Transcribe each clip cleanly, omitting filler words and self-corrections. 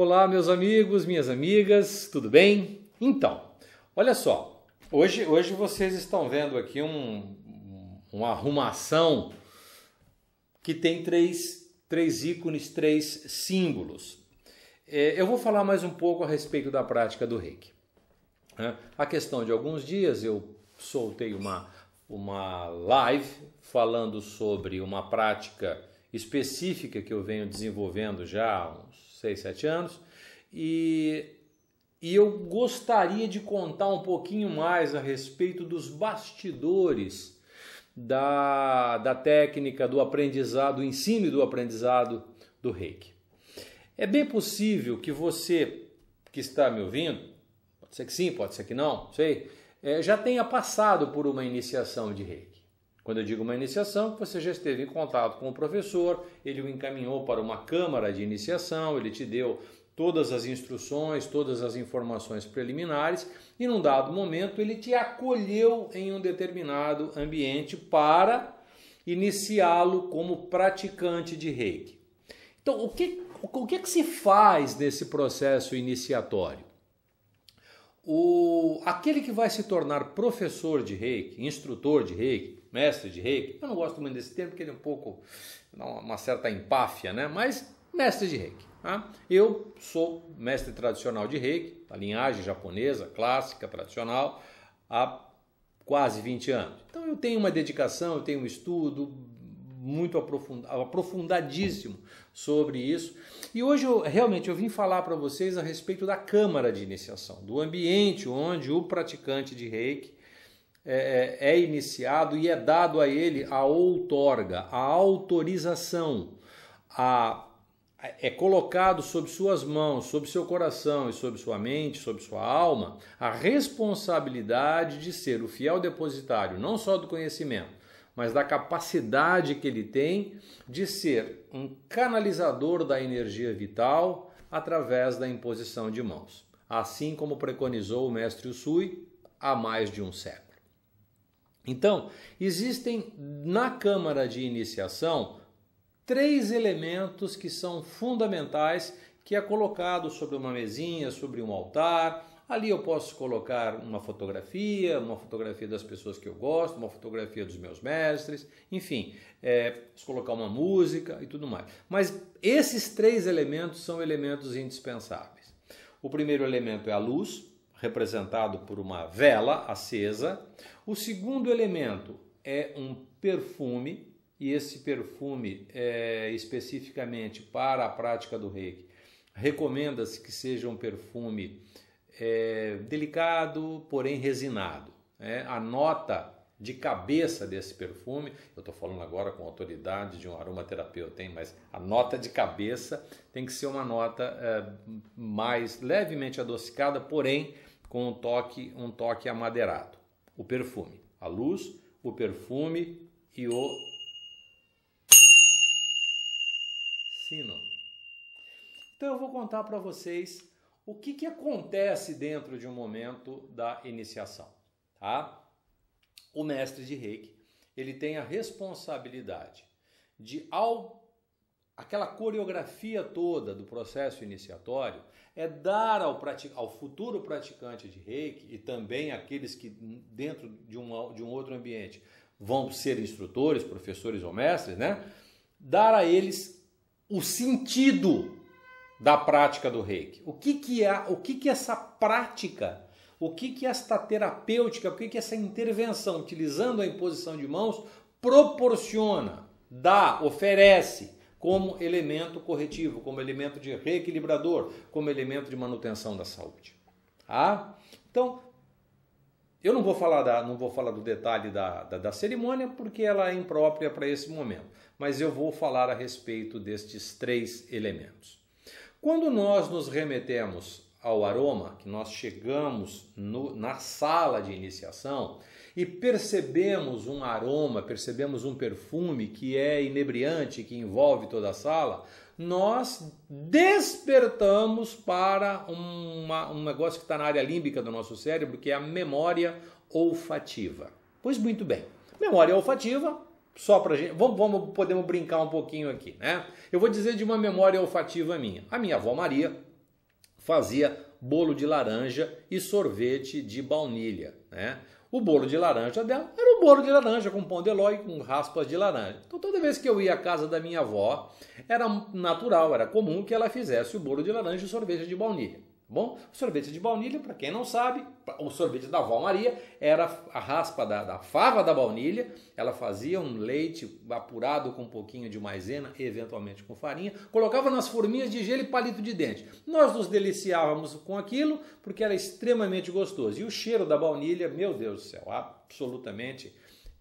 Olá, meus amigos, minhas amigas, tudo bem? Então, olha só, hoje vocês estão vendo aqui uma arrumação que tem três ícones, três símbolos. Eu vou falar mais um pouco a respeito da prática do Reiki. A questão de alguns dias eu soltei uma live falando sobre uma prática específica que eu venho desenvolvendo já há uns 6, 7 anos e eu gostaria de contar um pouquinho mais a respeito dos bastidores da técnica do aprendizado, do ensino e do aprendizado do Reiki. É bem possível que você que está me ouvindo, pode ser que sim, pode ser que não sei, já tenha passado por uma iniciação de Reiki. Quando eu digo uma iniciação, você já esteve em contato com o professor, ele o encaminhou para uma câmara de iniciação, ele te deu todas as instruções, todas as informações preliminares e num dado momento ele te acolheu em um determinado ambiente para iniciá-lo como praticante de Reiki. Então, o que se faz nesse processo iniciatório? Aquele que vai se tornar professor de Reiki, instrutor de Reiki, mestre de Reiki, eu não gosto muito desse termo porque ele é um pouco, dá uma certa empáfia, né? Mas mestre de Reiki. Tá? Eu sou mestre tradicional de Reiki, da linhagem japonesa, clássica, tradicional, há quase 20 anos. Então eu tenho uma dedicação, eu tenho um estudo muito aprofundadíssimo sobre isso. E hoje eu vim falar para vocês a respeito da câmara de iniciação, do ambiente onde o praticante de Reiki é iniciado e é dado a ele a outorga, a autorização, é colocado sob suas mãos, sob seu coração e sob sua mente, sob sua alma, a responsabilidade de ser o fiel depositário, não só do conhecimento, mas da capacidade que ele tem de ser um canalizador da energia vital através da imposição de mãos, assim como preconizou o mestre Usui há mais de um século. Então, existem na câmara de iniciação 3 elementos que são fundamentais, que é colocado sobre uma mesinha, sobre um altar. Ali eu posso colocar uma fotografia das pessoas que eu gosto, uma fotografia dos meus mestres, enfim, posso colocar uma música e tudo mais. Mas esses 3 elementos são elementos indispensáveis. O primeiro elemento é a luz, representado por uma vela acesa. O segundo elemento é um perfume, e esse perfume especificamente para a prática do Reiki. Recomenda-se que seja um perfume delicado, porém resinado. A nota de cabeça desse perfume, eu estou falando agora com autoridade de um aromaterapeuta, mas a nota de cabeça tem que ser uma nota mais levemente adocicada, porém com um toque amadeirado. O perfume, a luz, o perfume e o sino. Então eu vou contar para vocês o que acontece dentro de um momento da iniciação, tá? O mestre de Reiki, ele tem a responsabilidade de, aquela coreografia toda do processo iniciatório, dar ao futuro praticante de Reiki e também aqueles que dentro de um outro ambiente vão ser instrutores, professores ou mestres, né? Dar a eles o sentido da prática do Reiki. O que é essa prática? O que é esta terapêutica? O que é essa intervenção utilizando a imposição de mãos proporciona, oferece como elemento corretivo, como elemento de reequilibrador, como elemento de manutenção da saúde. Tá? Então, eu não vou falar do detalhe da cerimônia porque ela é imprópria para esse momento, mas eu vou falar a respeito destes 3 elementos. Quando nós nos remetemos ao aroma, que nós chegamos na sala de iniciação e percebemos um aroma, percebemos um perfume que é inebriante, que envolve toda a sala, nós despertamos para um negócio que está na área límbica do nosso cérebro, que é a memória olfativa. Pois muito bem, memória olfativa, só para gente, podemos brincar um pouquinho aqui, né? Eu vou dizer de uma memória olfativa minha. A minha avó Maria, fazia bolo de laranja e sorvete de baunilha, né? O bolo de laranja dela era um bolo de laranja com pão de ló e com raspas de laranja. Então toda vez que eu ia à casa da minha avó, era natural, era comum que ela fizesse o bolo de laranja e sorvete de baunilha. Bom, o sorvete de baunilha, para quem não sabe, o sorvete da avó Maria era a raspa da fava da baunilha, ela fazia um leite apurado com um pouquinho de maisena, eventualmente com farinha, colocava nas forminhas de gelo e palito de dente. Nós nos deliciávamos com aquilo porque era extremamente gostoso. E o cheiro da baunilha, meu Deus do céu, absolutamente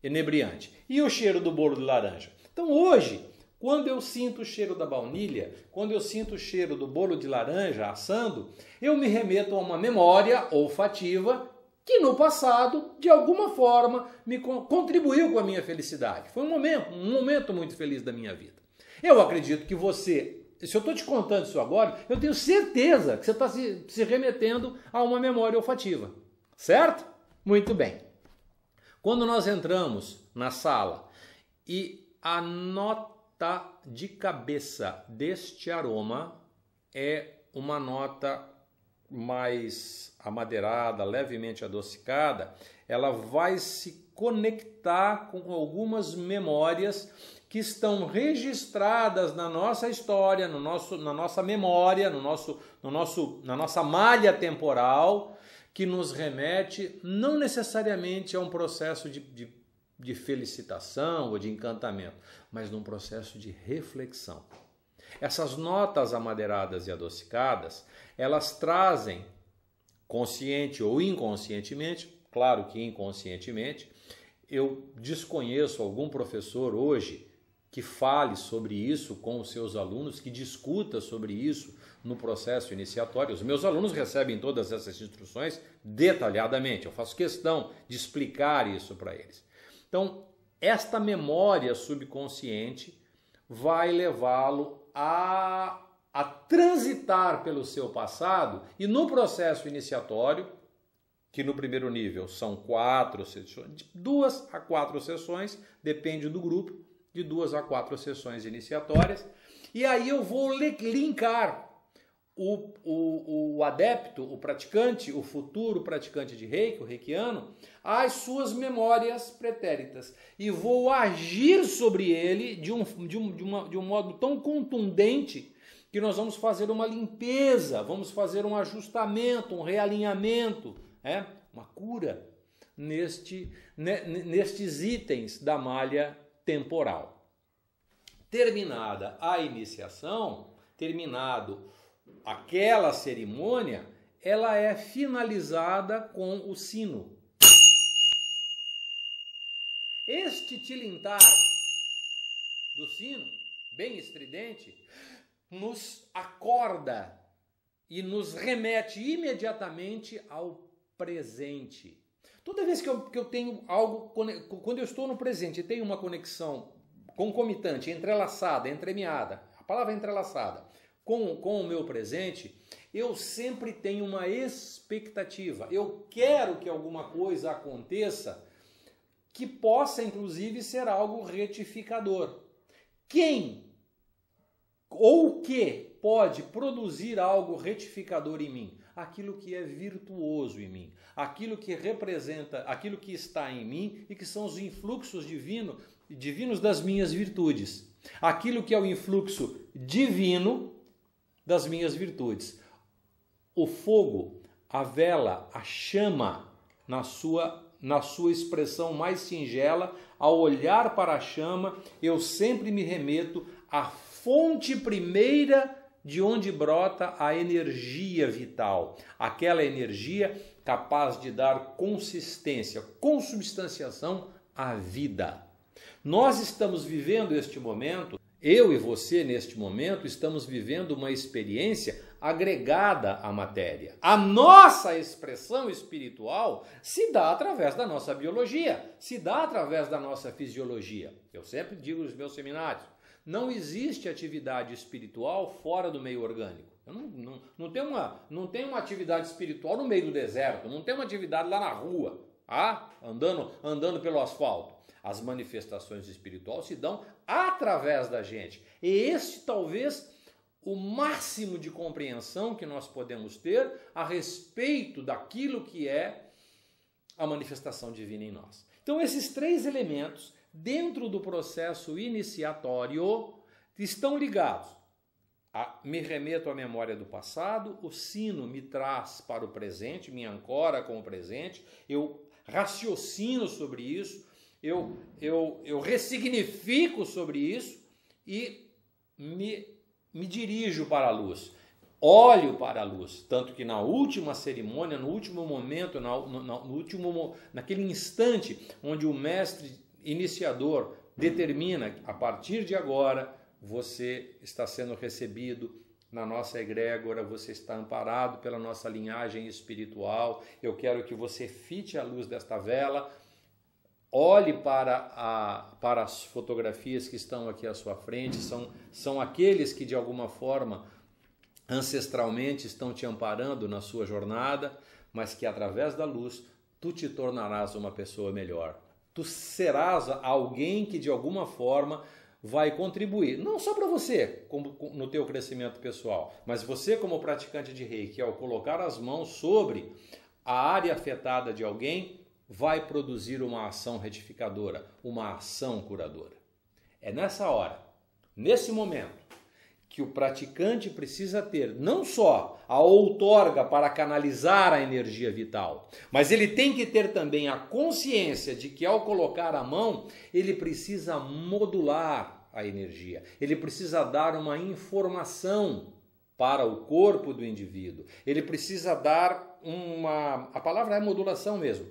inebriante. E o cheiro do bolo de laranja? Então hoje, quando eu sinto o cheiro da baunilha, quando eu sinto o cheiro do bolo de laranja assando, eu me remeto a uma memória olfativa que no passado, de alguma forma, me contribuiu com a minha felicidade. Foi um momento muito feliz da minha vida. Eu acredito que você, se eu estou te contando isso agora, eu tenho certeza que você está se remetendo a uma memória olfativa. Certo? Muito bem. Quando nós entramos na sala e a nota de cabeça deste aroma é uma nota mais amadeirada, levemente adocicada, ela vai se conectar com algumas memórias que estão registradas na nossa história, na nossa memória, na nossa malha temporal, que nos remete não necessariamente a um processo de felicitação ou de encantamento, mas num processo de reflexão. Essas notas amadeiradas e adocicadas, elas trazem, consciente ou inconscientemente, claro que inconscientemente, eu desconheço algum professor hoje que fale sobre isso com os seus alunos, que discuta sobre isso no processo iniciatório. Os meus alunos recebem todas essas instruções detalhadamente, eu faço questão de explicar isso para eles. Então, esta memória subconsciente vai levá-lo a transitar pelo seu passado e no processo iniciatório, que no primeiro nível são 4 sessões, de 2 a 4 sessões, depende do grupo, de 2 a 4 sessões iniciatórias, e aí eu vou linkar o adepto, o praticante, o futuro praticante de Reiki, o reikiano, às suas memórias pretéritas. E vou agir sobre ele de um modo tão contundente que nós vamos fazer uma limpeza, vamos fazer um ajustamento, um realinhamento, uma cura nestes itens da malha temporal. Terminada a iniciação, terminado aquela cerimônia, ela é finalizada com o sino. Este tilintar do sino, bem estridente, nos acorda e nos remete imediatamente ao presente. Toda vez que eu tenho algo, quando eu estou no presente e tenho uma conexão concomitante, entrelaçada, entremeada, a palavra entrelaçada, com o meu presente, eu sempre tenho uma expectativa. Eu quero que alguma coisa aconteça que possa, inclusive, ser algo retificador. Quem ou o que pode produzir algo retificador em mim? Aquilo que é virtuoso em mim, aquilo que representa, aquilo que está em mim e que são os influxos divinos das minhas virtudes. Aquilo que é o influxo divino das minhas virtudes. O fogo, a vela, a chama, na sua expressão mais singela, ao olhar para a chama, eu sempre me remeto à fonte primeira de onde brota a energia vital, aquela energia capaz de dar consistência, consubstanciação à vida. Nós estamos vivendo este momento, eu e você neste momento estamos vivendo uma experiência agregada à matéria. A nossa expressão espiritual se dá através da nossa biologia, se dá através da nossa fisiologia. Eu sempre digo nos meus seminários, não existe atividade espiritual fora do meio orgânico. Não tem uma atividade espiritual no meio do deserto, não tem uma atividade lá na rua, andando pelo asfalto. As manifestações espirituais se dão através da gente. E esse talvez o máximo de compreensão que nós podemos ter a respeito daquilo que é a manifestação divina em nós. Então, esses três elementos, dentro do processo iniciatório, estão ligados. Me remeto à memória do passado, o sino me traz para o presente, me ancora com o presente, eu raciocino sobre isso, eu ressignifico sobre isso e me dirijo para a luz. Olho para a luz, tanto que na última cerimônia, no último momento, naquele instante onde o mestre iniciador determina, a partir de agora, você está sendo recebido na nossa egrégora, você está amparado pela nossa linhagem espiritual, eu quero que você fite a luz desta vela, olhe para as fotografias que estão aqui à sua frente, são aqueles que de alguma forma ancestralmente estão te amparando na sua jornada, mas que através da luz tu te tornarás uma pessoa melhor. Tu serás alguém que de alguma forma vai contribuir, não só para você, como no teu crescimento pessoal, mas você como praticante de Reiki, ao colocar as mãos sobre a área afetada de alguém, vai produzir uma ação retificadora, uma ação curadora. É nessa hora, nesse momento, que o praticante precisa ter não só a outorga para canalizar a energia vital, mas ele tem que ter também a consciência de que ao colocar a mão, ele precisa modular a energia, ele precisa dar uma informação para o corpo do indivíduo, ele precisa dar a palavra é modulação mesmo,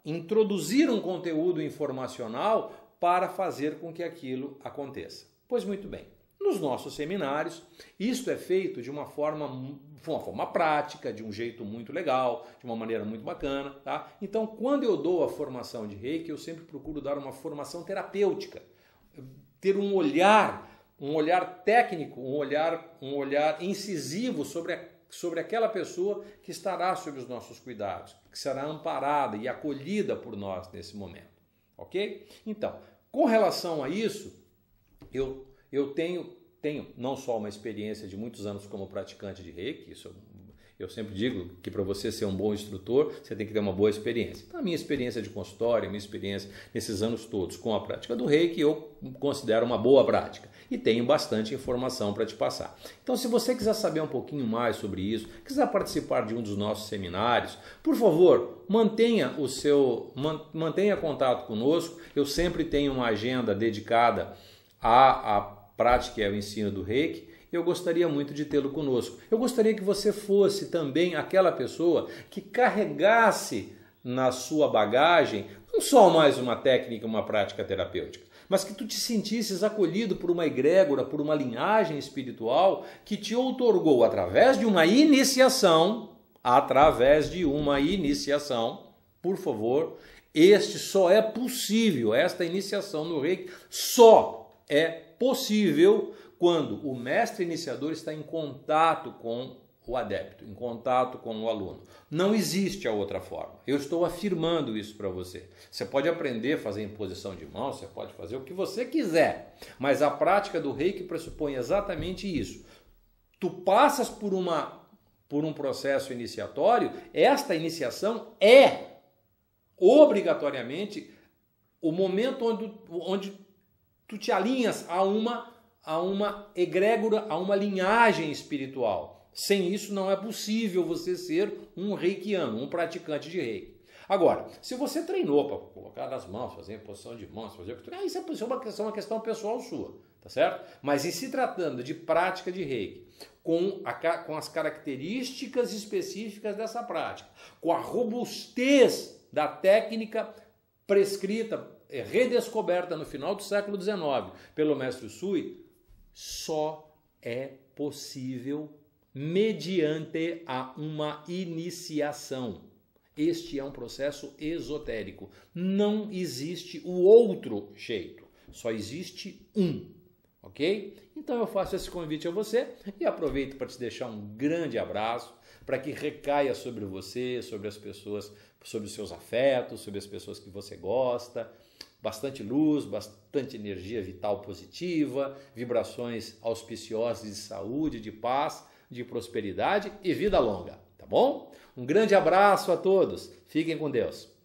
introduzir um conteúdo informacional para fazer com que aquilo aconteça. Pois muito bem, nos nossos seminários, isto é feito de uma forma prática, de um jeito muito legal, de uma maneira muito bacana, tá? Então, quando eu dou a formação de Reiki, eu sempre procuro dar uma formação terapêutica, ter um olhar técnico, um olhar incisivo sobre aquela pessoa que estará sob os nossos cuidados, que será amparada e acolhida por nós nesse momento, ok? Então, com relação a isso, eu tenho não só uma experiência de muitos anos como praticante de Reiki, isso eu sempre digo que para você ser um bom instrutor, você tem que ter uma boa experiência. Então, a minha experiência de consultório, a minha experiência nesses anos todos com a prática do Reiki, eu considero uma boa prática e tenho bastante informação para te passar. Então, se você quiser saber um pouquinho mais sobre isso, quiser participar de um dos nossos seminários, por favor, mantenha contato conosco. Eu sempre tenho uma agenda dedicada à prática e ao ensino do Reiki. Eu gostaria muito de tê-lo conosco. Eu gostaria que você fosse também aquela pessoa que carregasse na sua bagagem não só mais uma técnica, uma prática terapêutica, mas que tu te sentisses acolhido por uma egrégora, por uma linhagem espiritual que te outorgou através de uma iniciação, por favor, esta iniciação no Reiki só é possível quando o mestre iniciador está em contato com o adepto, em contato com o aluno. Não existe a outra forma. Eu estou afirmando isso para você. Você pode aprender a fazer imposição de mão, você pode fazer o que você quiser, mas a prática do Reiki pressupõe exatamente isso. Tu passas por um processo iniciatório, esta iniciação é obrigatoriamente o momento onde tu te alinhas a uma egrégora, a uma linhagem espiritual. Sem isso não é possível você ser um reikiano, um praticante de Reiki. Agora, se você treinou para colocar nas mãos, fazer imposição de mãos, fazer o que tu quer, isso é uma questão pessoal sua, tá certo? Mas em se tratando de prática de Reiki, com as características específicas dessa prática, com a robustez da técnica prescrita, redescoberta no final do século XIX pelo mestre Usui, só é possível mediante uma iniciação. Este é um processo esotérico. Não existe o outro jeito. Só existe um. Ok? Então eu faço esse convite a você e aproveito para te deixar um grande abraço, para que recaia sobre você, sobre as pessoas, sobre os seus afetos, sobre as pessoas que você gosta. Bastante luz, bastante energia vital positiva, vibrações auspiciosas de saúde, de paz, de prosperidade e vida longa, tá bom? Um grande abraço a todos, fiquem com Deus.